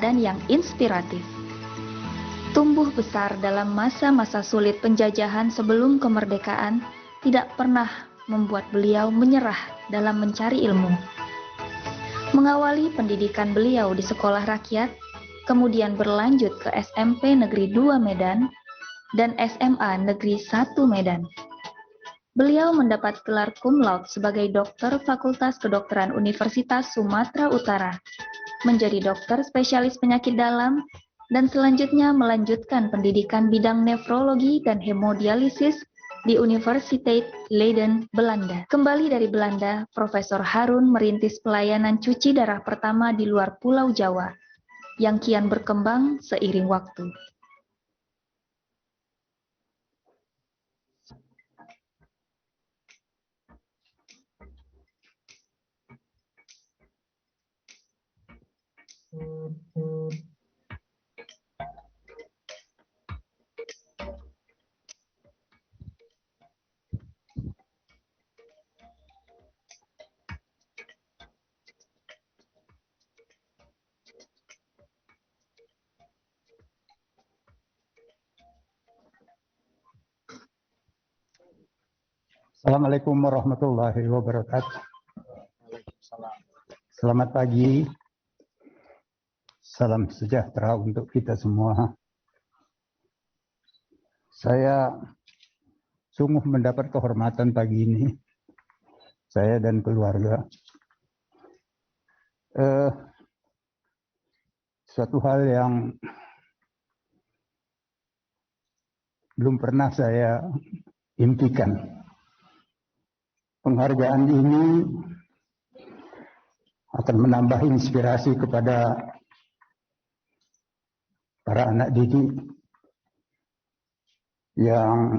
teladan yang inspiratif. Tumbuh besar dalam masa-masa sulit penjajahan sebelum kemerdekaan, tidak pernah membuat beliau menyerah dalam mencari ilmu. Mengawali pendidikan beliau di sekolah rakyat, kemudian berlanjut ke SMP Negeri 2 Medan dan SMA Negeri 1 Medan. Beliau mendapat gelar cum laude sebagai dokter Fakultas Kedokteran Universitas Sumatera Utara, menjadi dokter spesialis penyakit dalam, dan selanjutnya melanjutkan pendidikan bidang nefrologi dan hemodialisis di Universiteit Leiden, Belanda. Kembali dari Belanda, Profesor Harun merintis pelayanan cuci darah pertama di luar Pulau Jawa, yang kian berkembang seiring waktu. Assalamualaikum warahmatullahi wabarakatuh. Selamat pagi. Salam sejahtera untuk kita semua. Saya sungguh mendapat kehormatan pagi ini, saya dan keluarga. Suatu hal yang belum pernah saya impikan. Penghargaan ini akan menambah inspirasi kepada para anak didik yang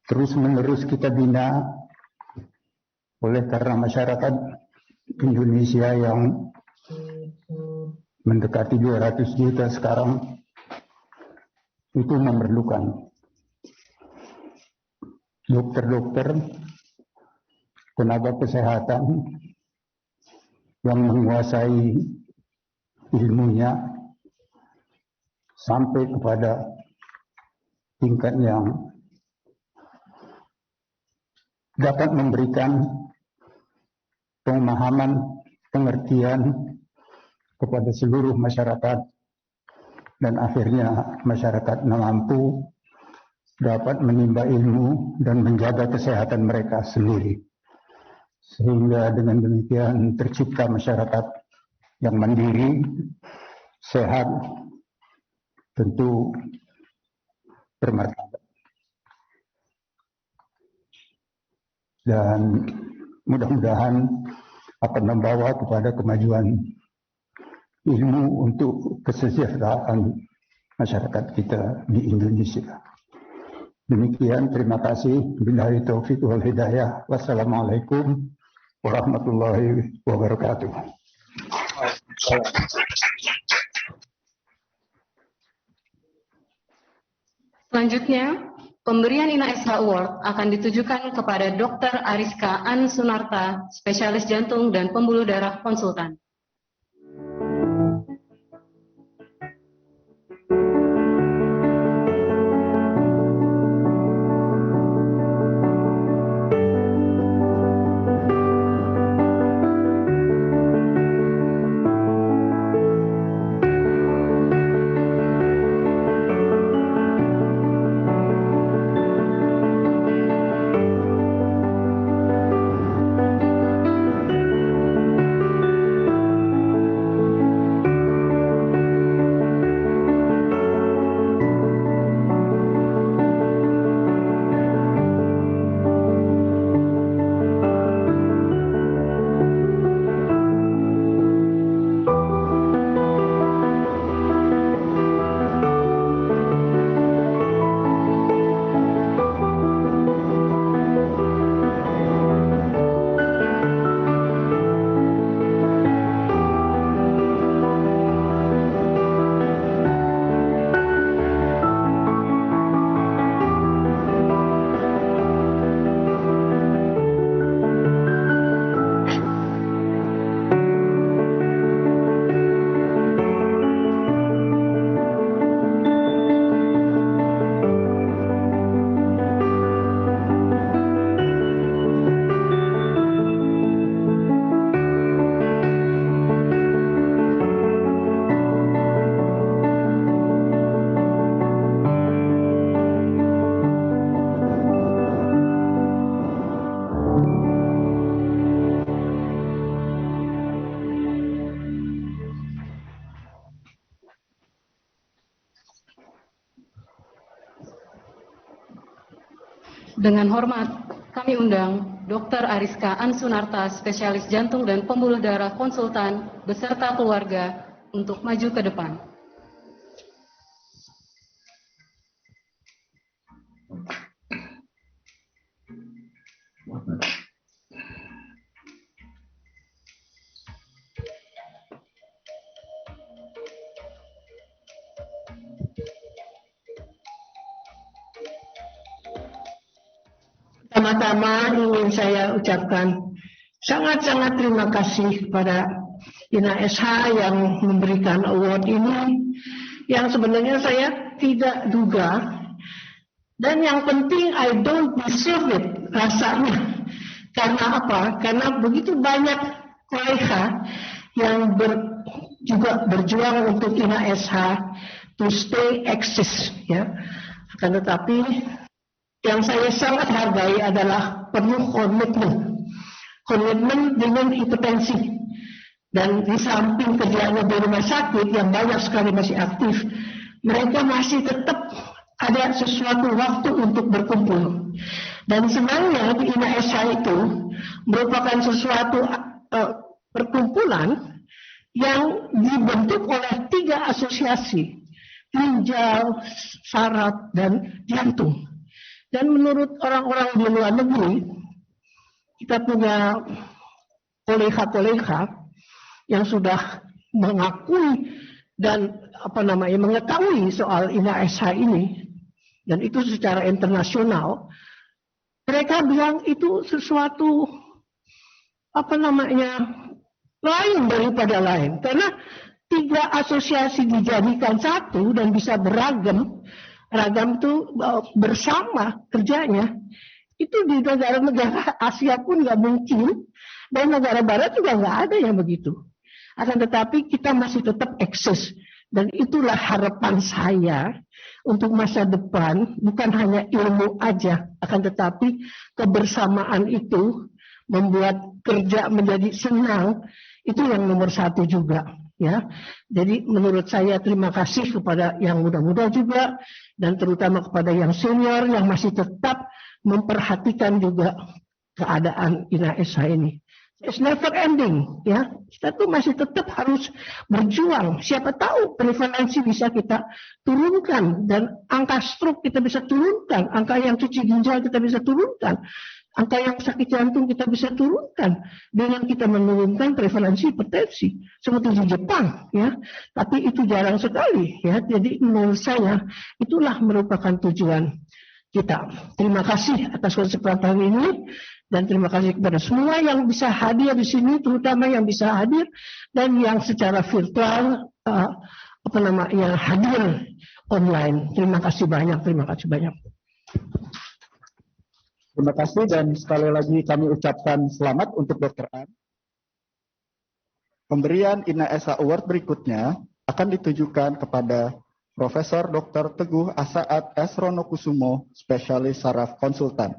terus-menerus kita bina oleh karena masyarakat Indonesia yang mendekati 200 juta sekarang itu memerlukan dokter-dokter, tenaga kesehatan yang menguasai ilmunya sampai kepada tingkat yang dapat memberikan pemahaman, pengertian kepada seluruh masyarakat, dan akhirnya masyarakat mampu dapat menimba ilmu dan menjaga kesehatan mereka sendiri. Sehingga dengan demikian tercipta masyarakat yang mandiri, sehat, tentu bermartabat. Dan mudah-mudahan akan membawa kepada kemajuan ilmu untuk kesejahteraan masyarakat kita di Indonesia. Demikian, terima kasih. Billahi taufiq wal hidayah. Wassalamualaikum warahmatullahi wabarakatuh. Selanjutnya, pemberian INASH Award akan ditujukan kepada Dr. Ariska An Sunarta, spesialis jantung dan pembuluh darah konsultan. Dengan hormat, kami undang Dr. Ariska Ansunarta, spesialis jantung dan pembuluh darah konsultan, beserta keluarga untuk maju ke depan. Pertama-tama ingin saya ucapkan sangat-sangat terima kasih kepada Ina SH yang memberikan award ini, yang sebenarnya saya tidak duga, dan yang penting I don't deserve it rasanya. Karena apa? Karena begitu banyak kolega yang juga berjuang untuk Ina SH to stay exist, ya. Akan tetapi yang saya sangat hargai adalah penuh komitmen. Komitmen dengan hipertensi. Dan di samping kerjanya di rumah sakit yang banyak sekali masih aktif, mereka masih tetap ada sesuatu waktu untuk berkumpul. Dan senangnya di Ina SH itu merupakan sesuatu perkumpulan yang dibentuk oleh 3 asosiasi, ginjal, saraf, dan jantung. Dan menurut orang-orang di luar negeri, kita punya kolega-kolega yang sudah mengakui dan mengetahui soal Ina SH ini, dan itu secara internasional. Mereka bilang itu sesuatu lain daripada lain, karena 3 asosiasi dijadikan satu dan bisa beragam. Ragam itu bersama kerjanya. Itu di negara-negara Asia pun nggak mungkin, dan negara Barat juga nggak ada yang begitu. Akan tetapi kita masih tetap eksis, dan itulah harapan saya untuk masa depan. Bukan hanya ilmu aja, akan tetapi kebersamaan itu membuat kerja menjadi senang. Itu yang nomor 1 juga. Ya, jadi menurut saya terima kasih kepada yang muda-muda juga, dan terutama kepada yang senior yang masih tetap memperhatikan juga keadaan Ina SH ini. It's never ending, ya. Kita tuh masih tetap harus berjuang. Siapa tahu prevalensi bisa kita turunkan, dan angka stroke kita bisa turunkan, angka yang cuci ginjal kita bisa turunkan, angka yang sakit jantung kita bisa turunkan dengan kita menurunkan prevalensi hipertensi seperti di Jepang, ya. Tapi itu jarang sekali, ya. Jadi menurut saya itulah merupakan tujuan kita. Terima kasih atas kesempatan ini, dan terima kasih kepada semua yang bisa hadir di sini, terutama yang bisa hadir dan yang secara virtual hadir online. Terima kasih banyak, terima kasih banyak. Terima kasih, dan sekali lagi kami ucapkan selamat untuk Dr. An. Pemberian Ina SH Award berikutnya akan ditujukan kepada Profesor Dr. Teguh Asaat S. Ronokusumo, spesialis saraf konsultan.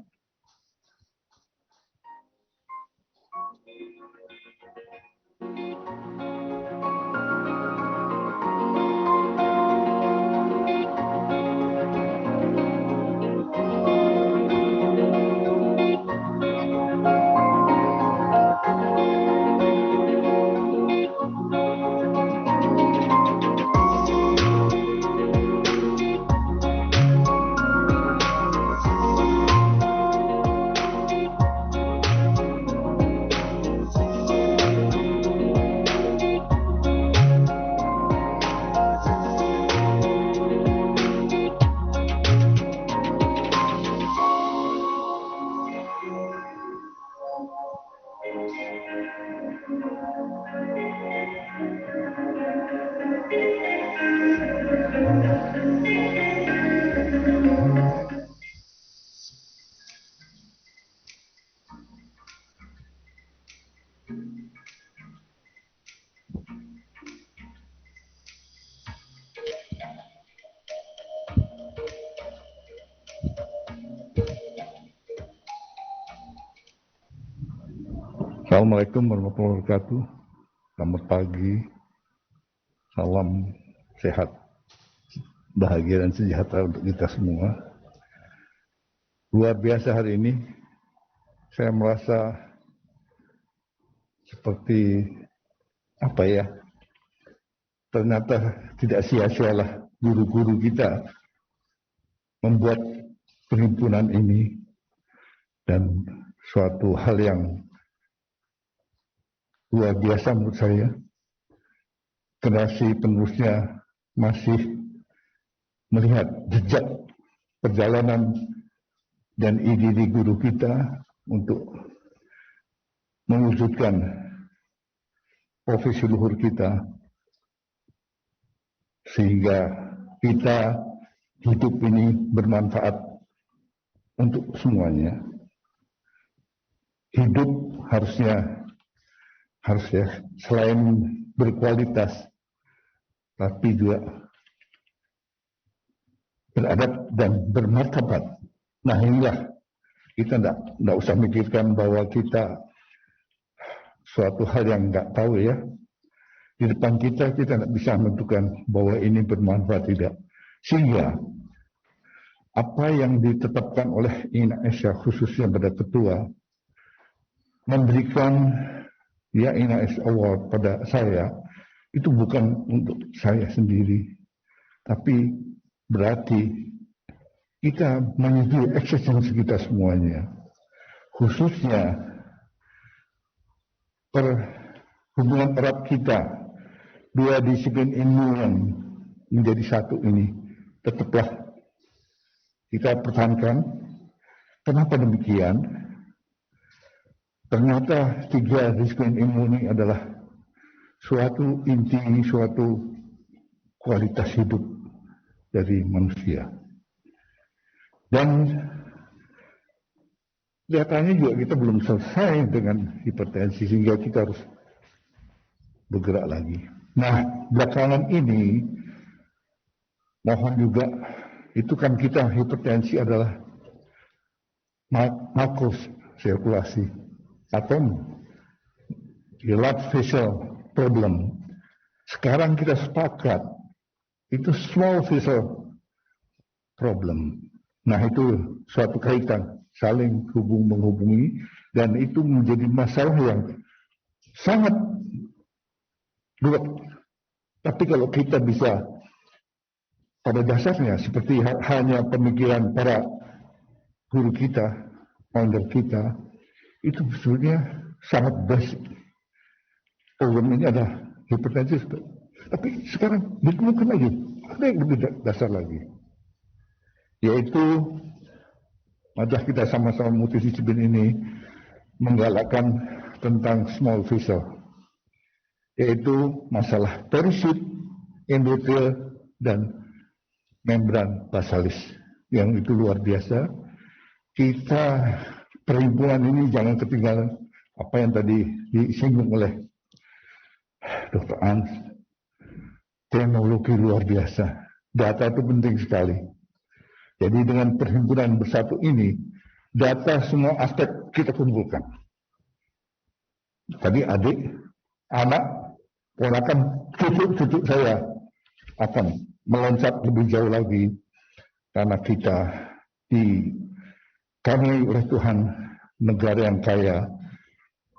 Assalamualaikum warahmatullahi wabarakatuh. Selamat pagi, salam sehat, bahagia dan sejahtera untuk kita semua. Luar biasa hari ini, saya merasa seperti ternyata tidak sia-sialah guru-guru kita membuat perhimpunan ini, dan suatu hal yang luar biasa menurut saya. Generasi penerusnya masih melihat jejak perjalanan dan ide guru kita untuk mewujudkan profesi luhur kita, sehingga kita hidup ini bermanfaat untuk semuanya. Hidup harusnya selain berkualitas, tapi juga beradab dan bermartabat. Nah, inilah kita tidak usah mikirkan bahwa kita suatu hal yang nggak tahu ya. Di depan kita tidak bisa menentukan bahwa ini bermanfaat tidak. Sehingga apa yang ditetapkan oleh INAESA khususnya pada ketua memberikan INAES Award pada saya, itu bukan untuk saya sendiri, tapi berarti kita menyetujui eksistensi kita semuanya, khususnya hubungan erat kita, dua disiplin ilmu yang menjadi satu ini, tetaplah kita pertahankan. Kenapa demikian? Ternyata tiga disiplin ilmu ini adalah suatu inti, suatu kualitas hidup dari manusia. Dan kelihatannya juga kita belum selesai dengan hipertensi, sehingga kita harus bergerak lagi. Nah, belakangan ini mohon juga, itu kan kita hipertensi adalah makros sirkulasi atau blood vessel problem. Sekarang kita sepakat itu small vessel problem. Nah, itu suatu kaitan saling menghubungi, dan itu menjadi masalah yang sangat berat. Tapi kalau kita bisa pada dasarnya seperti hanya pemikiran para guru kita, founder kita, itu sebetulnya sangat basic. Problem ini ada hipertensi, tapi sekarang ditemukan lagi ada yang lebih dasar lagi, yaitu wajah kita sama-sama multidisiplin ini menggalakkan tentang small vessel, yaitu masalah perisit, endotel, dan membran basalis, yang itu luar biasa. Kita perhimpunan ini jangan ketinggalan apa yang tadi disinggung oleh Dr. Ans. Teknologi luar biasa, data itu penting sekali. Jadi dengan perhimpunan bersatu ini, data semua aspek kita kumpulkan. Tadi adik, anak, ponakan, cucu saya akan meloncat lebih jauh lagi, karena kita dikaruniai oleh Tuhan negara yang kaya,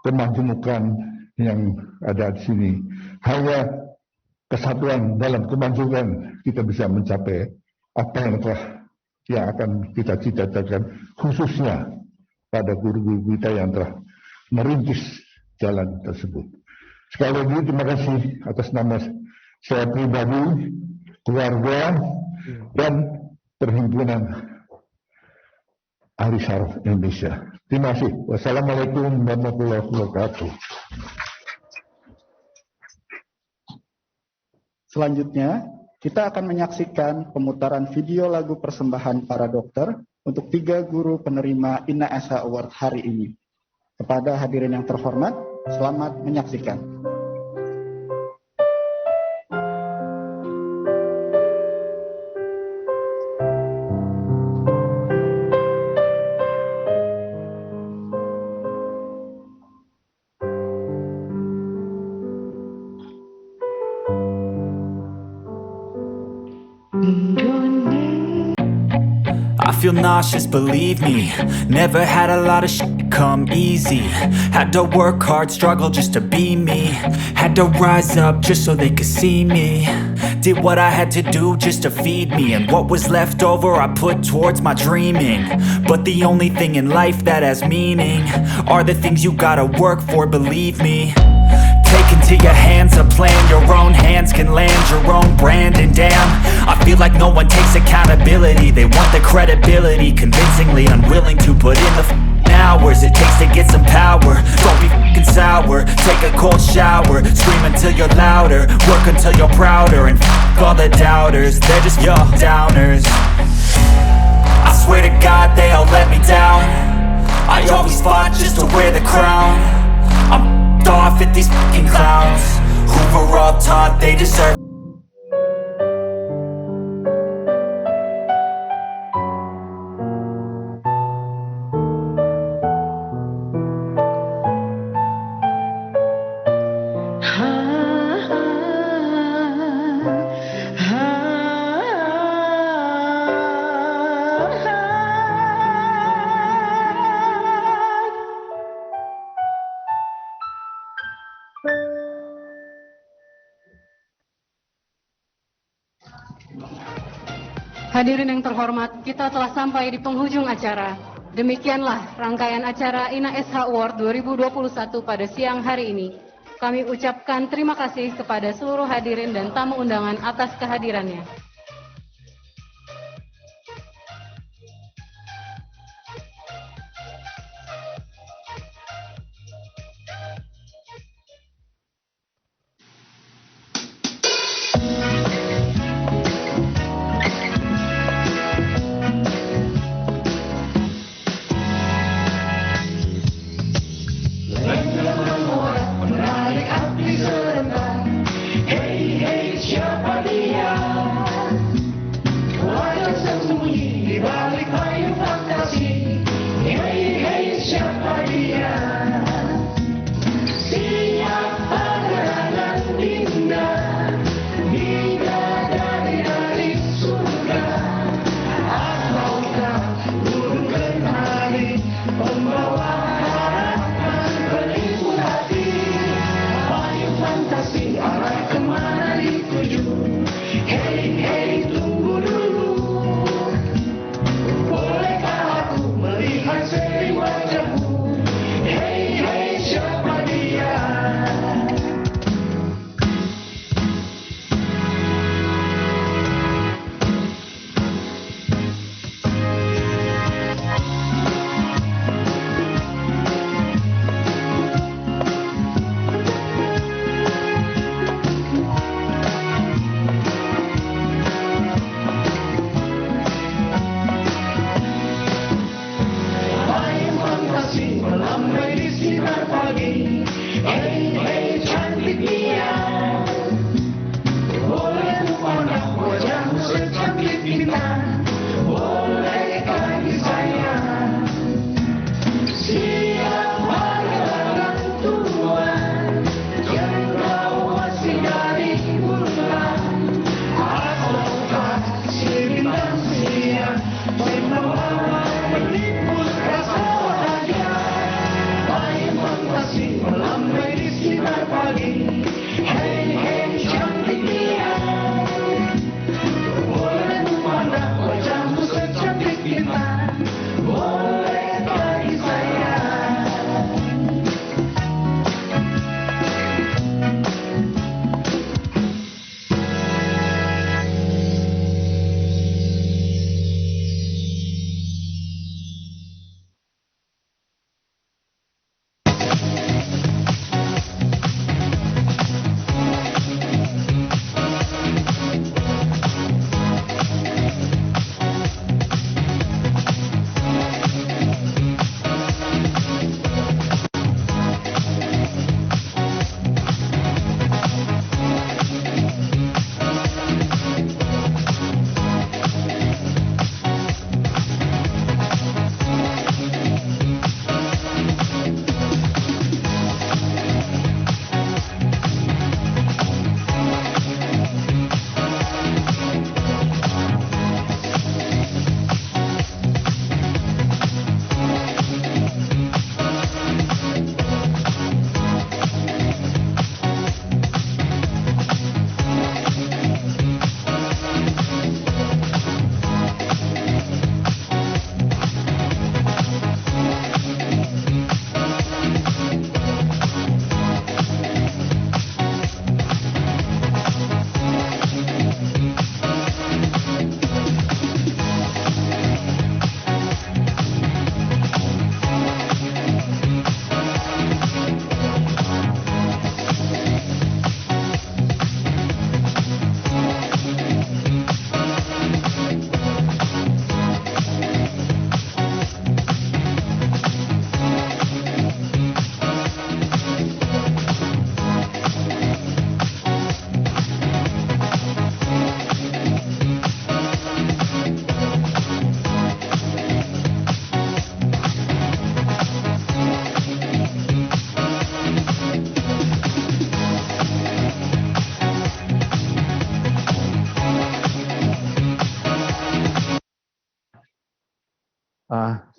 kemajemukan yang ada di sini. Hanya kesatuan dalam kemajuan kita bisa mencapai apa yang akan kita cita-citakan, khususnya pada guru-guru kita yang telah merintis jalan tersebut. Sekali lagi terima kasih atas nama saya pribadi, keluarga, dan Perhimpunan Ahli Saraf Indonesia. Terima kasih. Wassalamualaikum warahmatullahi wabarakatuh. Selanjutnya, kita akan menyaksikan pemutaran video lagu persembahan para dokter untuk 3 guru penerima INAESA Award hari ini. Kepada hadirin yang terhormat, selamat menyaksikan. I feel nauseous, believe me. Never had a lot of shit come easy. Had to work hard, struggle just to be me. Had to rise up just so they could see me. Did what I had to do just to feed me, and what was left over I put towards my dreaming. But the only thing in life that has meaning are the things you gotta work for, believe me. Take into your hands a plan, your own hands can land your own brand. And damn, I feel like no one takes accountability. They want the credibility, convincingly unwilling to put in the hours it takes to get some power. Don't be f***ing sour, take a cold shower. Scream until you're louder, work until you're prouder. And f*** all the doubters, they're just your downers. I swear to God they all let me down. I always fought just to wear the crown. I'm off at these fucking clowns who were all taught they deserve. Hadirin yang terhormat, kita telah sampai di penghujung acara. Demikianlah rangkaian acara INA SH Award 2021 pada siang hari ini. Kami ucapkan terima kasih kepada seluruh hadirin dan tamu undangan atas kehadirannya.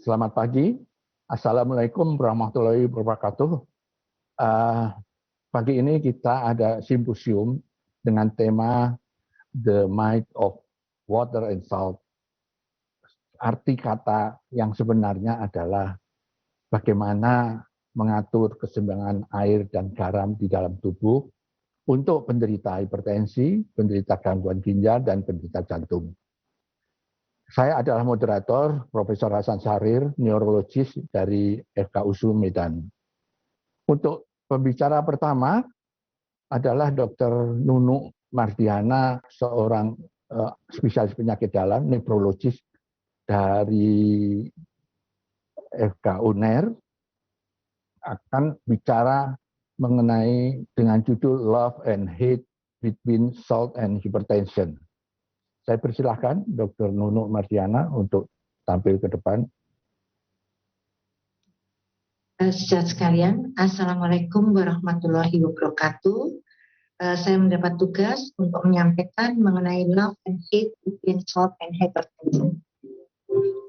Selamat pagi. Assalamualaikum warahmatullahi wabarakatuh. Pagi ini kita ada simposium dengan tema The Might of Water and Salt. Arti kata yang sebenarnya adalah bagaimana mengatur keseimbangan air dan garam di dalam tubuh untuk penderita hipertensi, penderita gangguan ginjal, dan penderita jantung. Saya adalah moderator, Profesor Hasan Syahrir, neurologis dari FKUSU Medan. Untuk pembicara pertama adalah Dr. Nunuk Mardiana, seorang spesialis penyakit dalam, nefrologis dari FK UNER, akan bicara mengenai dengan judul Love and Hate Between Salt and Hypertension. Saya persilahkan Dr. Nunuk Mardiana untuk tampil ke depan. Saudara sekalian, Assalamualaikum warahmatullahi wabarakatuh. Saya mendapat tugas untuk menyampaikan mengenai love and hate between salt and hypertension.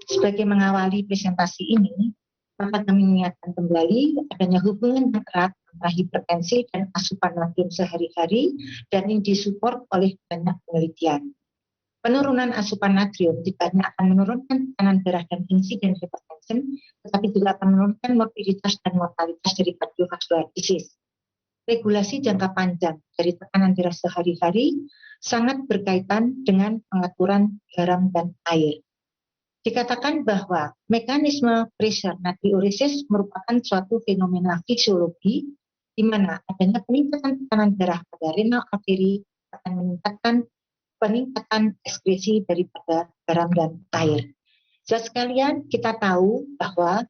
Sebagai mengawali presentasi ini, dapat kami mengingatkan kembali adanya hubungan yang erat antara hipertensi dan asupan natrium sehari-hari, dan ini disupport oleh banyak penelitian. Penurunan asupan natrium tidak hanya akan menurunkan tekanan darah dan insiden hypertension, tetapi juga akan menurunkan morbiditas dan mortalitas dari cardiovascular disease. Regulasi jangka panjang dari tekanan darah sehari-hari sangat berkaitan dengan pengaturan garam dan air. Dikatakan bahwa mekanisme pressure natriuresis merupakan suatu fenomena fisiologi di mana adanya peningkatan tekanan darah pada renal arteri akan meningkatkan peningkatan ekskresi daripada garam dan air. Saudara sekalian, kita tahu bahwa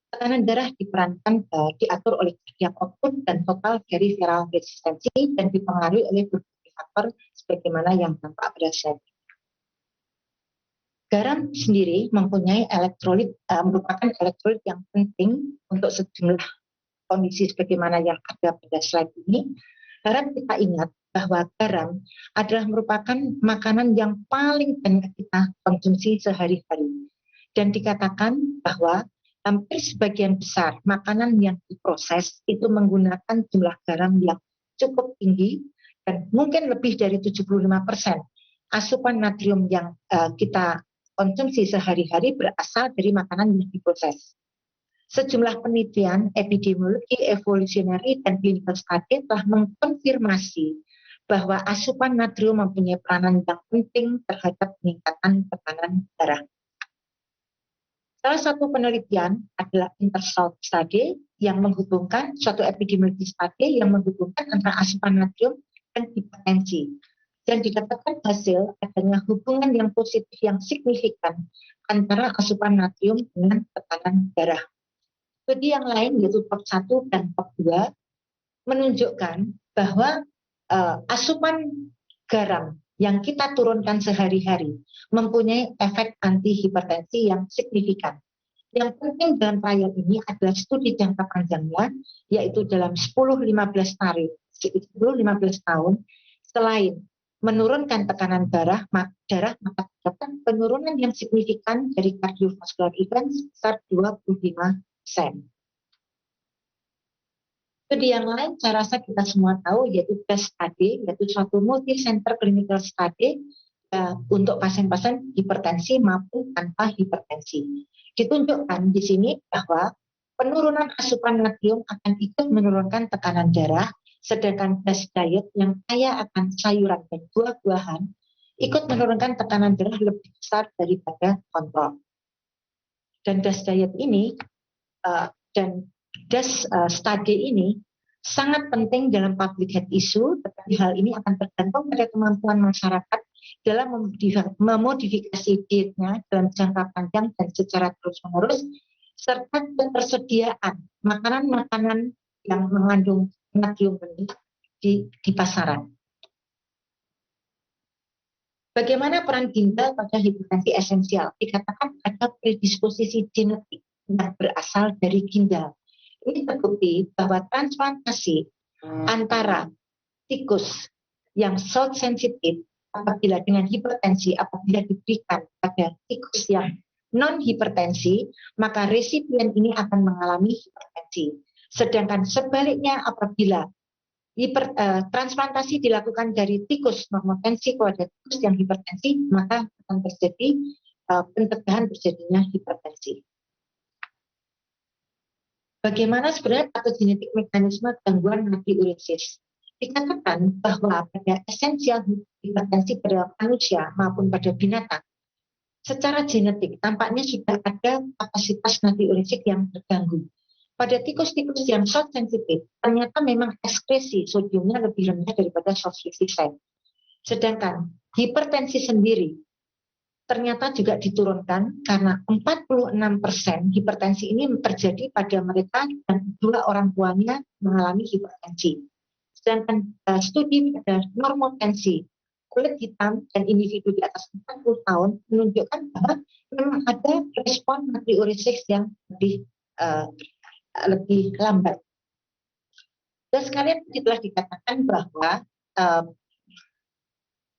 tekanan darah diperankan diatur oleh cardiac output dan total peripheral resistensi dan dipengaruhi oleh berbagai faktor sebagaimana yang tampak pada slide. Garam sendiri mempunyai elektrolit, merupakan elektrolit yang penting untuk sejumlah kondisi sebagaimana yang ada pada slide ini. Harap kita ingat bahwa garam adalah merupakan makanan yang paling banyak kita konsumsi sehari-hari. Dan dikatakan bahwa hampir sebagian besar makanan yang diproses itu menggunakan jumlah garam yang cukup tinggi, dan mungkin lebih dari 75% asupan natrium yang kita konsumsi sehari-hari berasal dari makanan yang diproses. Sejumlah penelitian epidemiologi, evolutionary, dan clinical study telah mengkonfirmasi bahwa asupan natrium mempunyai peranan yang penting terhadap peningkatan tekanan darah. Salah satu penelitian adalah INTERSALT study yang menghubungkan suatu epidemiologi study yang menghubungkan antara asupan natrium dan hipertensi. Dan dikatakan hasil adanya hubungan yang positif yang signifikan antara asupan natrium dengan tekanan darah. Studi yang lain yaitu top 1 dan top 2 menunjukkan bahwa asupan garam yang kita turunkan sehari-hari mempunyai efek anti-hipertensi yang signifikan. Yang penting dalam trial ini adalah studi jangka panjangnya, yaitu dalam 10-15 tahun, selain menurunkan tekanan darah maka terdapat penurunan yang signifikan dari cardiovascular event sebesar 25%. Studi yang lain saya rasa kita semua tahu yaitu DASH study, yaitu suatu multi-center clinical study untuk pasien-pasien hipertensi maupun tanpa hipertensi. Ditunjukkan di sini bahwa penurunan asupan natrium akan ikut menurunkan tekanan darah, sedangkan DASH diet yang kaya akan sayuran dan buah-buahan ikut menurunkan tekanan darah lebih besar daripada kontrol. Dan DASH diet ini dan DASH study ini sangat penting dalam public health issue, tetapi hal ini akan tergantung pada kemampuan masyarakat dalam memodifikasi dietnya dalam jangka panjang dan secara terus-menerus, serta ketersediaan makanan-makanan yang mengandung natrium di pasaran. Bagaimana peran ginjal pada hipertensi esensial? Dikatakan ada predisposisi genetik yang berasal dari ginjal. Ini terbukti bahwa transplantasi antara tikus yang salt sensitif apabila dengan hipertensi apabila diberikan pada tikus yang non-hipertensi, maka resipien ini akan mengalami hipertensi. Sedangkan sebaliknya apabila transplantasi dilakukan dari tikus normotensi kepada tikus yang hipertensi, maka akan terjadi pencegahan terjadinya hipertensi. Bagaimana sebenarnya patogenetik mekanisme gangguan natriuresis? Dikatakan bahwa pada esensial hipertensi pada manusia maupun pada binatang, secara genetik tampaknya sudah ada kapasitas natriuretik yang terganggu. Pada tikus-tikus yang short sensitif, ternyata memang ekskresi sodiumnya lebih rendah daripada short sensitive. Sedangkan hipertensi sendiri ternyata juga diturunkan karena 46% hipertensi ini terjadi pada mereka dan dua orang tuanya mengalami hipertensi. Sedangkan studi pada normotensi kulit hitam dan individu di atas 40 tahun menunjukkan bahwa memang ada respon natriuresis yang lebih lambat. Dan sekalian telah dikatakan bahwa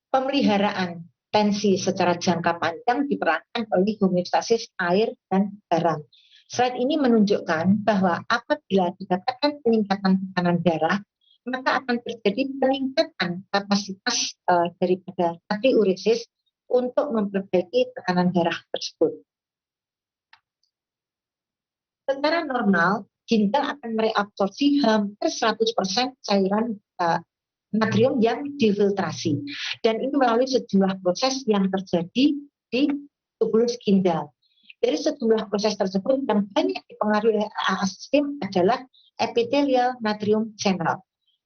pemeliharaan tensi secara jangka panjang diperankan oleh homeostasis air dan garam. Slide ini menunjukkan bahwa apabila didapatkan peningkatan tekanan darah, maka akan terjadi peningkatan kapasitas daripada natriuresis untuk memperbaiki tekanan darah tersebut. Secara normal, ginjal akan mereabsorpsi hampir 100% cairan natrium yang difiltrasi. Dan ini melalui sejumlah proses yang terjadi di tubulus ginjal. Dari sejumlah proses tersebut yang banyak dipengaruhi oleh AA sistem adalah epithelial natrium channel.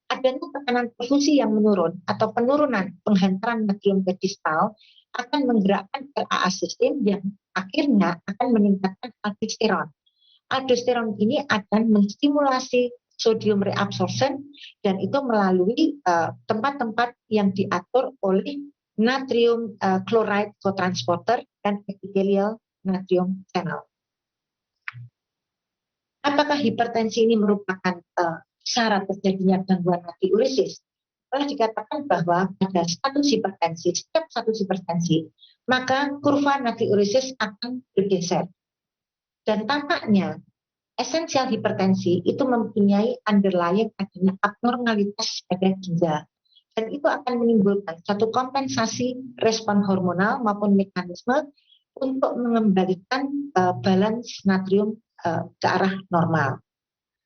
Adanya tekanan perfusi yang menurun atau penurunan penghantaran natrium ke distal akan menggerakkan RAA sistem yang akhirnya akan meningkatkan aldosteron. Aldosteron ini akan menstimulasi sodium reabsorption dan itu melalui tempat-tempat yang diatur oleh natrium chloride cotransporter dan epithelial natrium channel. Apakah hipertensi ini merupakan syarat terjadinya gangguan natriuresis? Telah dikatakan bahwa pada status hipertensi, setiap status hipertensi, maka kurva natriuresis akan bergeser. Dan tampaknya esensial hipertensi itu mempunyai underlying adanya abnormalitas pada ginjal. Dan itu akan menimbulkan satu kompensasi respon hormonal maupun mekanisme untuk mengembalikan balance natrium ke arah normal.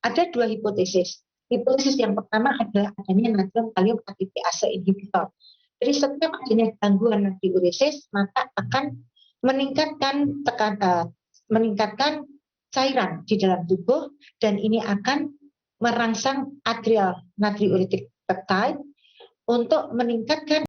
Ada dua hipotesis. Hipotesis yang pertama adalah adanya natrium kalium ATPase inhibitor. Jadi setiap adanya gangguan natriuresis maka akan meningkatkan cairan di dalam tubuh dan ini akan merangsang atrial natriuretic peptide untuk meningkatkan